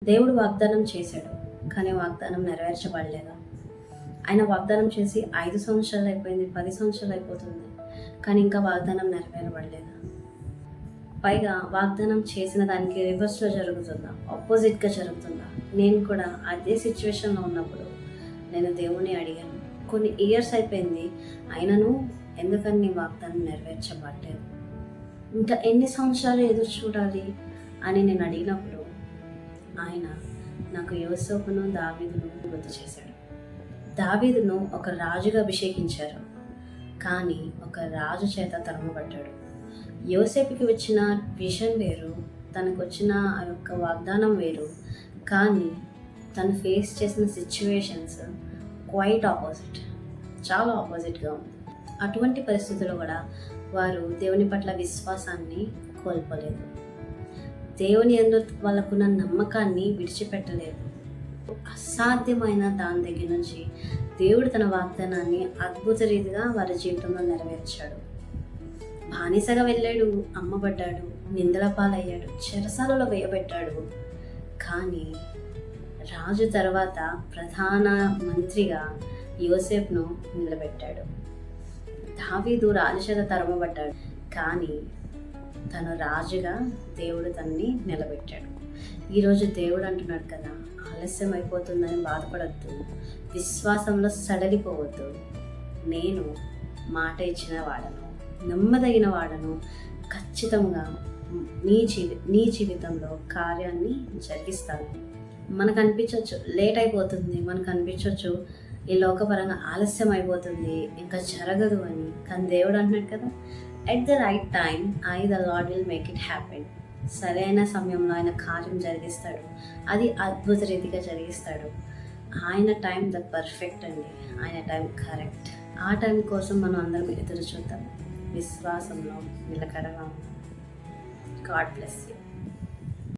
దేవుడు వాగ్దానం చేశాడు, కానీ వాగ్దానం నెరవేర్చబడలేదు. ఆయన వాగ్దానం చేసి 5 సంవత్సరాలు అయిపోయింది, 10 సంవత్సరాలు అయిపోతుంది, కానీ ఇంకా వాగ్దానం నెరవేరబడలేదు. పైగా వాగ్దానం చేసిన దానికి రివర్స్లో జరుగుతుందా, ఆపోజిట్గా జరుగుతుందా? నేను కూడా అదే సిచ్యువేషన్లో ఉన్నప్పుడు నేను దేవుని అడిగాను. కొన్ని ఇయర్స్ అయిపోయింది, అయినను ఎందుకని నీ వాగ్దానం నెరవేర్చబడలేదు, ఇంకా ఎన్ని సంవత్సరాలు ఎదురు చూడాలి అని నేను అడిగినప్పుడు ఆయన నాకు యోసేపును దావీదును గుర్తు చేశాడు. దావీదును ఒక రాజుగా అభిషేకించారు, కానీ ఒక రాజు చేత తరమబడ్డాడు. యోసేపుకి వచ్చిన విజన్ వేరు, తనకు వచ్చిన ఆ యొక్క వాగ్దానం వేరు, కానీ తను ఫేస్ చేసిన సిచ్యువేషన్స్ క్వైట్ ఆపోజిట్, చాలా ఆపోజిట్గా ఉంది. అటువంటి పరిస్థితుల్లో కూడా వారు దేవుని పట్ల విశ్వాసాన్ని కోల్పోలేదు. దేవుని యందు వాళ్ళకున్న నమ్మకాన్ని విడిచిపెట్టలేదు. అసాధ్యమైన దాని దగ్గర నుంచి దేవుడు తన వాగ్దానాన్ని అద్భుత రీతిగా వారి జీవితంలో నెరవేర్చాడు. బానిసగా వెళ్ళాడు, అమ్మబడ్డాడు, నిందల పాలయ్యాడు, చెరసాలలో వేయబెట్టాడు. కానీ రాజు తర్వాత ప్రధాన మంత్రిగా యోసేపును నిలబెట్టాడు. దావీదు రాజు చేత తరమబడ్డాడు, కానీ తను రాజుగా దేవుడు తనని నిలబెట్టాడు. ఈరోజు దేవుడు అంటున్నాడు కదా, ఆలస్యం అయిపోతుందని బాధపడద్దు, విశ్వాసంలో సడలిపోవద్దు. నేను మాట ఇచ్చిన వాడను, నమ్మదగిన వాడను, ఖచ్చితంగా నీ జీవితంలో కార్యాన్ని జరిగిస్తాను. మనకు అనిపించవచ్చు లేట్ అయిపోతుంది, మనకు అనిపించవచ్చు ఈ లోకపరంగా ఆలస్యం అయిపోతుంది, ఇంకా జరగదు అని. కానీ దేవుడు అంటున్నాడు కదా, at the right time the lord will make it happen. సరైన సమయంలో ఆయన కార్యం జరిగిస్తాడు, అది అద్భుత రీతిగా జరిగిస్తాడు. ఆయన టైం ద పర్ఫెక్ట్ అండి, ఆయన టైం కరెక్ట్. ఆ టైం కోసం మనం అందరం ఎదురు చూద్దాం, విశ్వాసంలో నిలకడగా. God bless you.